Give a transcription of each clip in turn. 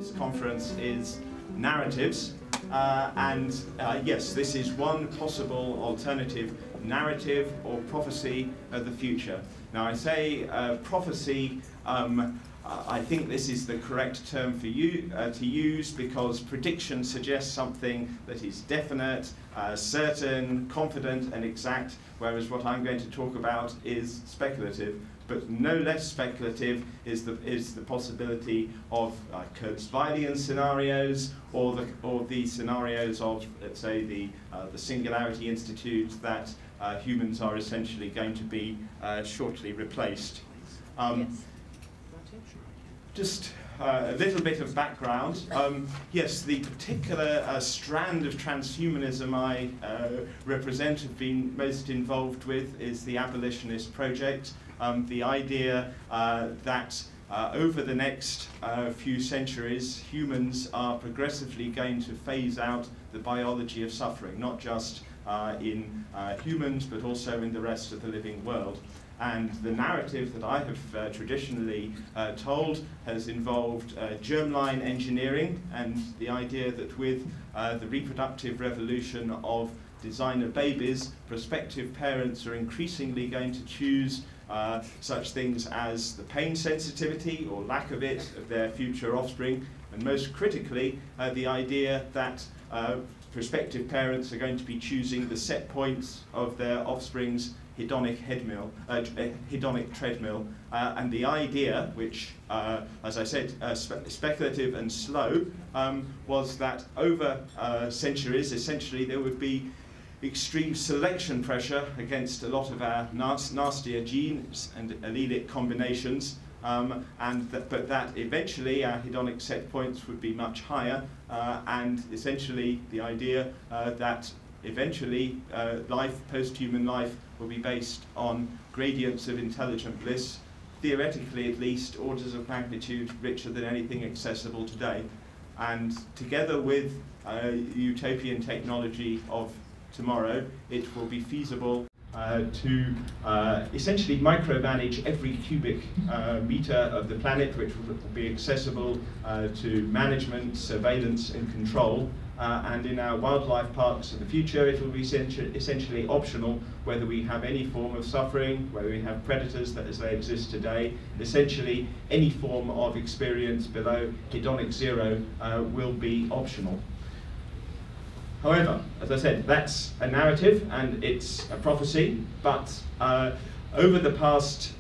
this conference is narratives. Yes, this is one possible alternative narrative or prophecy of the future. Now I say prophecy, I think this is the correct term for you to use, because prediction suggests something that is definite, certain, confident and exact, whereas what I'm going to talk about is speculative. But no less speculative is the possibility of Kurzweilian scenarios, or the scenarios of, let's say, the Singularity Institute, that humans are essentially going to be shortly replaced. Yes. Just a little bit of background. Yes, the particular strand of transhumanism I represent, have been most involved with, is the abolitionist project. The idea that over the next few centuries, humans are progressively going to phase out the biology of suffering, not just in humans, but also in the rest of the living world. And the narrative that I have traditionally told has involved germline engineering, and the idea that with the reproductive revolution of designer babies, prospective parents are increasingly going to choose such things as the pain sensitivity or lack of it of their future offspring, and most critically the idea that prospective parents are going to be choosing the set points of their offspring's hedonic treadmill, and the idea, which, as I said, speculative and slow, was that over centuries, essentially, there would be extreme selection pressure against a lot of our nastier genes and allelic combinations, but that eventually our hedonic set points would be much higher, and essentially the idea that eventually life, post-human life, will be based on gradients of intelligent bliss, theoretically at least orders of magnitude richer than anything accessible today. And together with utopian technology of tomorrow, it will be feasible to essentially micromanage every cubic meter of the planet, which will be accessible to management, surveillance and control. And in our wildlife parks of the future, it will be essentially optional whether we have any form of suffering, whether we have predators that as they exist today. Essentially, any form of experience below hedonic zero will be optional. However, as I said, that's a narrative and it's a prophecy, but over the past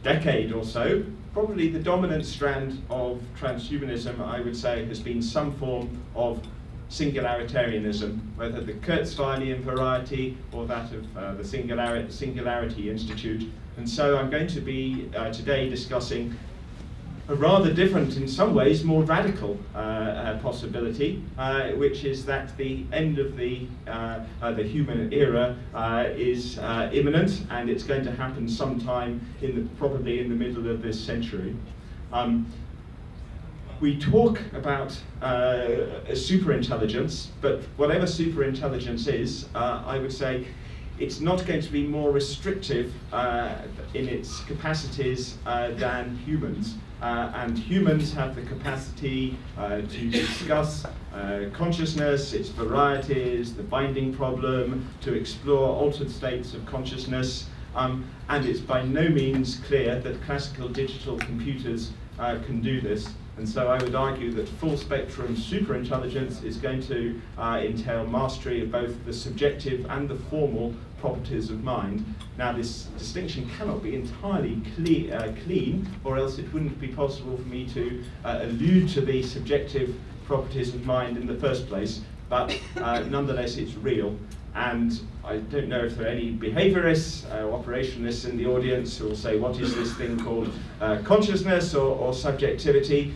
decade or so, probably the dominant strand of transhumanism, I would say, has been some form of singularitarianism, whether the Kurzweilian variety or that of the Singularity Institute. And so I'm going to be today discussing a rather different, in some ways, more radical possibility, which is that the end of the human era is imminent, and it's going to happen sometime probably in the middle of this century. We talk about superintelligence, but whatever superintelligence is, I would say it's not going to be more restrictive in its capacities than humans. And humans have the capacity to discuss consciousness, its varieties, the binding problem, to explore altered states of consciousness, and it's by no means clear that classical digital computers can do this. And so I would argue that full spectrum superintelligence is going to entail mastery of both the subjective and the formal properties of mind. Now, this distinction cannot be entirely clean, or else it wouldn't be possible for me to allude to the subjective properties of mind in the first place, but nonetheless it's real. And I don't know if there are any behaviorists, operationalists in the audience who will say, what is this thing called consciousness or subjectivity?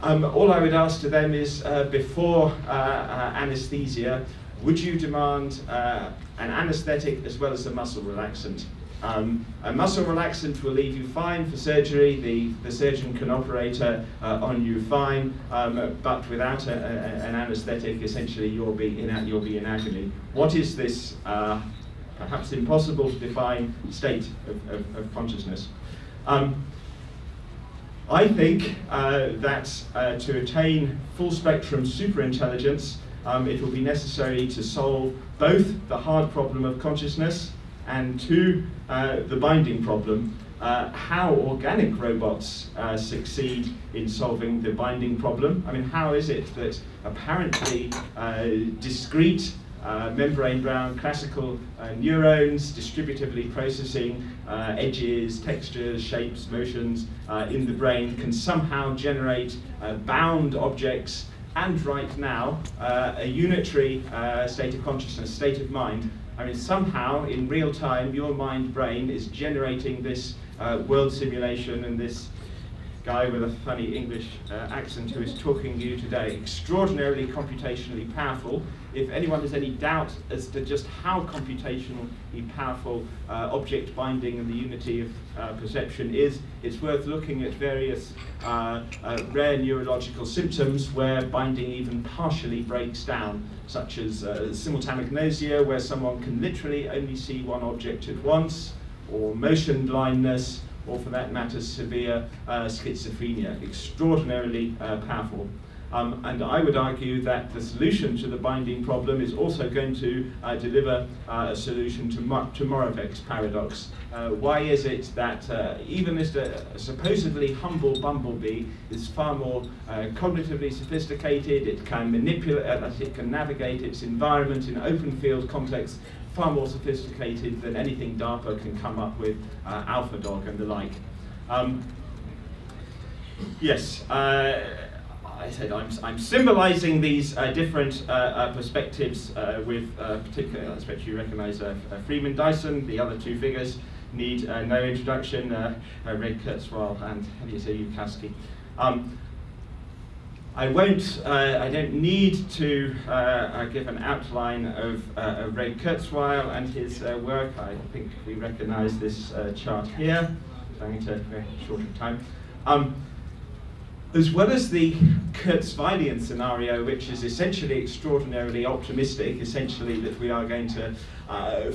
All I would ask to them is, before anesthesia, would you demand an anesthetic as well as a muscle relaxant? A muscle relaxant will leave you fine for surgery. The surgeon can operate on you fine, but without an anesthetic, essentially you'll be in agony. What is this perhaps impossible to define state of consciousness? I think that to attain full spectrum superintelligence, it will be necessary to solve both the hard problem of consciousness and the binding problem. How organic robots succeed in solving the binding problem. I mean, how is it that apparently discrete membrane-bound classical neurons, distributively processing edges, textures, shapes, motions in the brain can somehow generate bound objects and right now a unitary state of consciousness, state of mind. I mean, somehow in real time your mind-brain is generating this world simulation, and this guy with a funny English accent who is talking to you today, extraordinarily computationally powerful. If anyone has any doubt as to just how computationally powerful object binding and the unity of perception is, it's worth looking at various rare neurological symptoms where binding even partially breaks down, such as simultanagnosia, where someone can literally only see one object at once, or motion blindness, or for that matter, severe schizophrenia. Extraordinarily powerful. And I would argue that the solution to the binding problem is also going to deliver a solution to Moravec's paradox. Why is it that even as a supposedly humble bumblebee is far more cognitively sophisticated, it can manipulate, it can navigate its environment in open field context, far more sophisticated than anything DARPA can come up with, AlphaDog and the like. Yes, I said I'm symbolizing these different perspectives with particular, I expect you recognize Freeman Dyson. The other two figures need no introduction, Ray Kurzweil and Eliezer Yudkowsky. I don't need to give an outline of Ray Kurzweil and his work. I think we recognize this chart here. I'm going to very short of time. As well as the Kurzweilian scenario, which is essentially extraordinarily optimistic, essentially that we are going to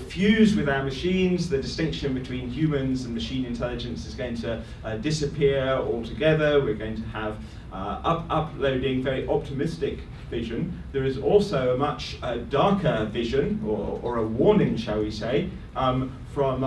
fuse with our machines, the distinction between humans and machine intelligence is going to disappear altogether, we're going to have uploading, very optimistic vision. There is also a much darker vision, or a warning, shall we say, from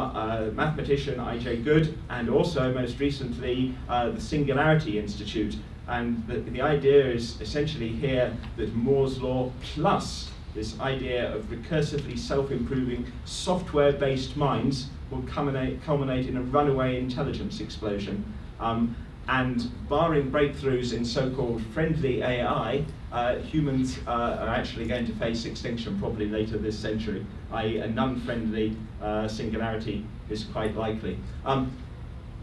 mathematician I.J. Good, and also most recently the Singularity Institute. And the idea is essentially here that Moore's law plus this idea of recursively self-improving software-based minds will culminate in a runaway intelligence explosion. And barring breakthroughs in so-called friendly AI, humans are actually going to face extinction probably later this century, i.e. a non-friendly singularity is quite likely.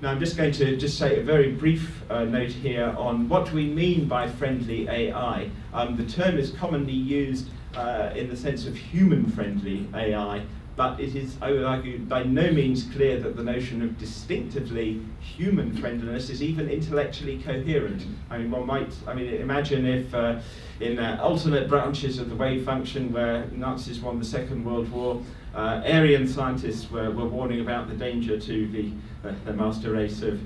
Now I'm just going to say a very brief note here on what we mean by friendly AI. The term is commonly used in the sense of human-friendly AI, but it is, I would argue, by no means clear that the notion of distinctively human friendliness is even intellectually coherent. I mean, imagine if in alternate branches of the wave function where Nazis won the Second World War, Aryan scientists were warning about the danger to the master race of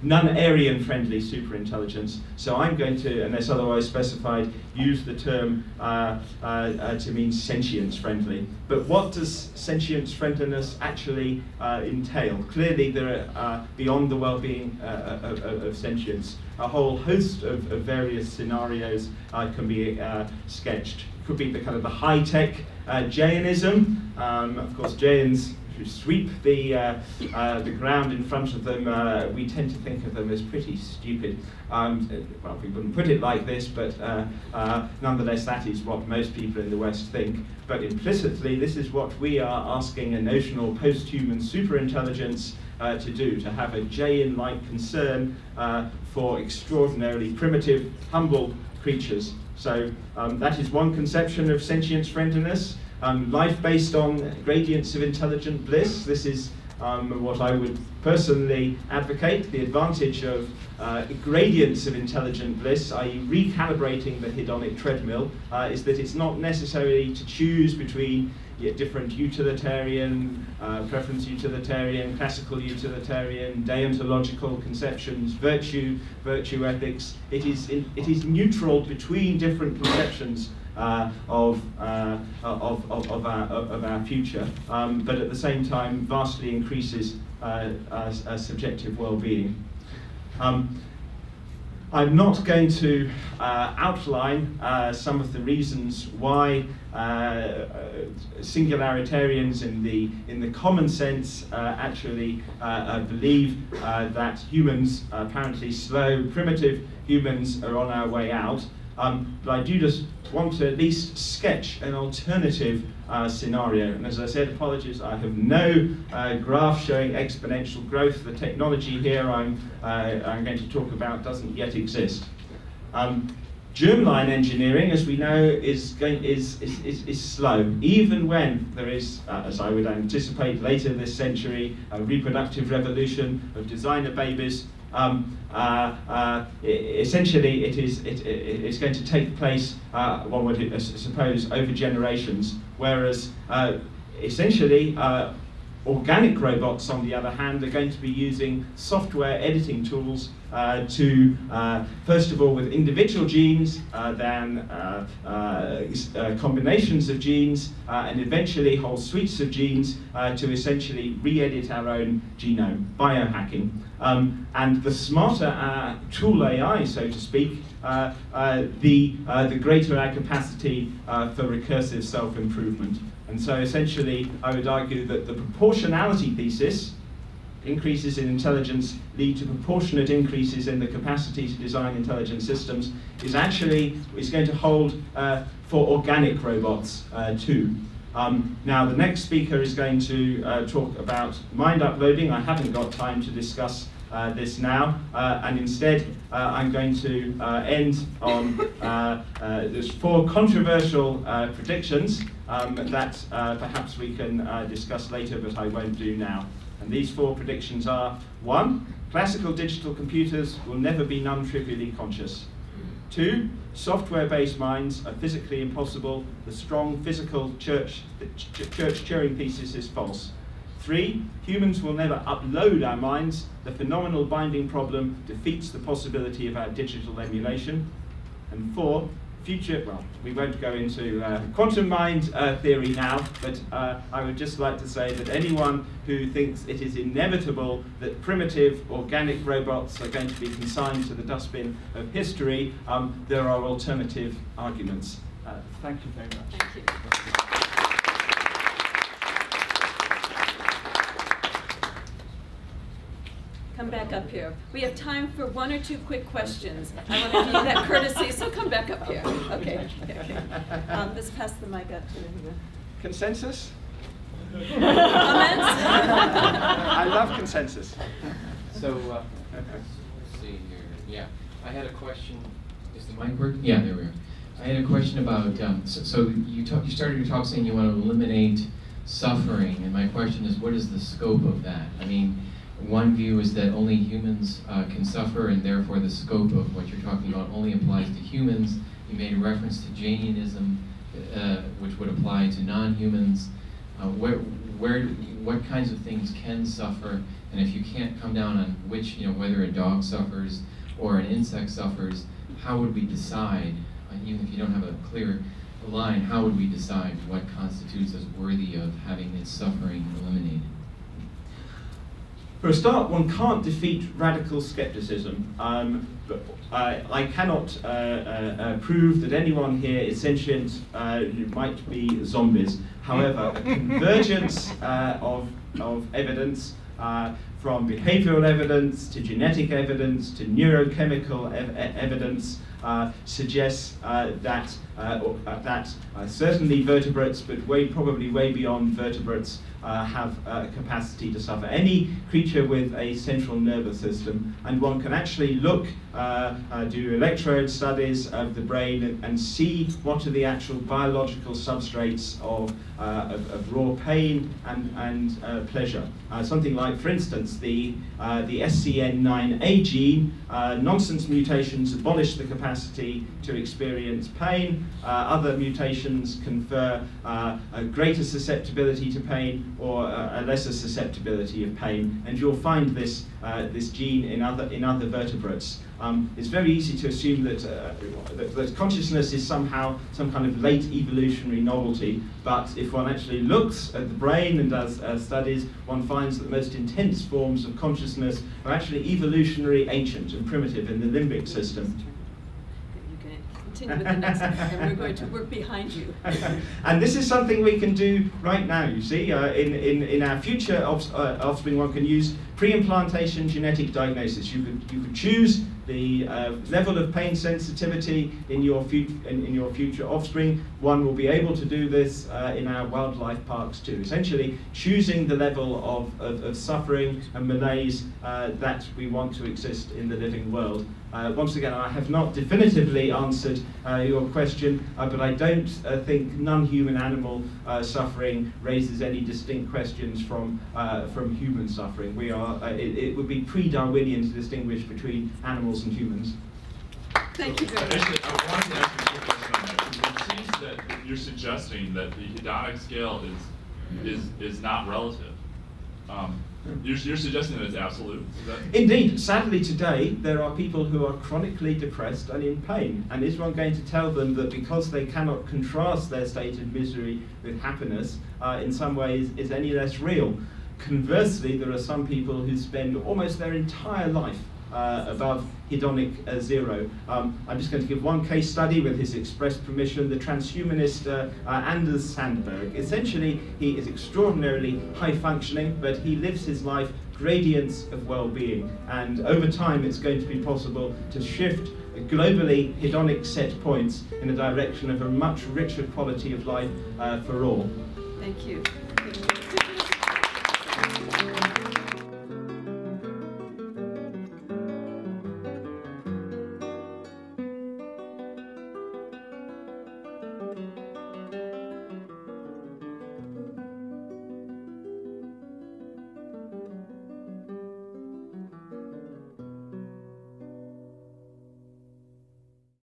non-Aryan friendly superintelligence. So I'm going to, unless otherwise specified, use the term to mean sentience friendly. But what does sentience friendliness actually entail? Clearly there are, beyond the well-being of sentience, a whole host of various scenarios can be sketched. It could be the kind of the high-tech Jainism. Of course, Jains who sweep the ground in front of them, we tend to think of them as pretty stupid. Well, we wouldn't put it like this, but nonetheless, that is what most people in the West think. But implicitly, this is what we are asking a notional posthuman superintelligence to do, to have a Jain-like concern for extraordinarily primitive, humble creatures. So that is one conception of sentience friendliness. Life based on gradients of intelligent bliss. This is what I would personally advocate, the advantage of gradients of intelligent bliss, i.e. recalibrating the hedonic treadmill, is that it's not necessary to choose between different utilitarian, preference utilitarian, classical utilitarian, deontological conceptions, virtue ethics. It is neutral between different conceptions of our future, but at the same time vastly increases subjective well-being. I'm not going to outline some of the reasons why singularitarians in the common sense actually believe that humans, apparently slow, primitive humans, are on our way out. But I do just want to at least sketch an alternative scenario. And as I said, apologies, I have no graph showing exponential growth. The technology here I'm going to talk about doesn't yet exist. Germline engineering, as we know, is slow, even when there is, as I would anticipate later this century, a reproductive revolution of designer babies. Essentially, it's going to take place, one would suppose, over generations, whereas essentially organic robots, on the other hand, are going to be using software editing tools to, first of all, with individual genes, then combinations of genes, and eventually whole suites of genes to essentially re-edit our own genome, biohacking. And the smarter our tool AI, so to speak, the greater our capacity for recursive self-improvement. And so essentially, I would argue that the proportionality thesis, increases in intelligence lead to proportionate increases in the capacity to design intelligent systems, is going to hold for organic robots too. Now, the next speaker is going to talk about mind uploading. I haven't got time to discuss this now, and instead I'm going to end on there's 4 controversial predictions that perhaps we can discuss later, but I won't do now. And these 4 predictions are: 1, classical digital computers will never be non-trivially conscious. 2, software-based minds are physically impossible. The strong physical church Turing thesis is false. 3, humans will never upload our minds. The phenomenal binding problem defeats the possibility of our digital emulation. And 4, well, we won't go into quantum mind theory now, but I would just like to say that anyone who thinks it is inevitable that primitive organic robots are going to be consigned to the dustbin of history, there are alternative arguments. Thank you very much. Thank you. Come back up here. We have time for 1 or 2 quick questions. I want to give you that courtesy, so come back up here. Okay. Let's pass the mic up to you. Consensus? Comments? I love consensus. So, let's see here. Yeah, I had a question. Is the mic working? Yeah, there we are. I had a question about, so you started your talk saying you want to eliminate suffering, and my question is, what is the scope of that? I mean, one view is that only humans can suffer, and therefore the scope of what you're talking about only applies to humans. You made a reference to Jainism, which would apply to non-humans. What kinds of things can suffer, and if you can't come down on which, whether a dog suffers or an insect suffers, how would we decide, even if you don't have a clear line, how would we decide what constitutes as worthy of having its suffering eliminated? For a start, one can't defeat radical skepticism. But I cannot prove that anyone here is sentient. You might be zombies. However, a convergence of evidence, from behavioral evidence to genetic evidence to neurochemical evidence, suggests that that certainly vertebrates, but probably way beyond vertebrates, have a capacity to suffer. Any creature with a central nervous system, and one can actually look, do electrode studies of the brain and see what are the actual biological substrates of raw pain and pleasure. Something like, for instance, the SCN9A gene, nonsense mutations abolish the capacity to experience pain. Other mutations confer a greater susceptibility to pain or a lesser susceptibility of pain, and you'll find this gene in other vertebrates. It's very easy to assume that consciousness is somehow some kind of late evolutionary novelty, but if one actually looks at the brain and does studies, one finds that the most intense forms of consciousness are actually evolutionary, ancient and primitive in the limbic system. Continue with the next one, and we're going to work behind you. And this is something we can do right now, you see. In our future offspring, one can use pre-implantation genetic diagnosis. You could choose the level of pain sensitivity in your future offspring. One will be able to do this in our wildlife parks too. Essentially, choosing the level of suffering and malaise that we want to exist in the living world. Once again, I have not definitively answered your question, but I don't think non-human animal suffering raises any distinct questions from human suffering. It would be pre-Darwinian to distinguish between animals and humans. Thank you very much. Actually, I wanted to ask you a question on that. It seems that you're suggesting that the hedonic scale is not relative. You're suggesting that it's absolute? Is that... Indeed. Sadly today, there are people who are chronically depressed and in pain. And is one going to tell them that because they cannot contrast their state of misery with happiness, in some ways is any less real? Conversely, there are some people who spend almost their entire life above hedonic zero. I'm just going to give one case study with his express permission. The transhumanist Anders Sandberg. Essentially, he is extraordinarily high functioning, but he lives his life gradients of well-being. And over time, it's going to be possible to shift globally hedonic set points in the direction of a much richer quality of life for all. Thank you.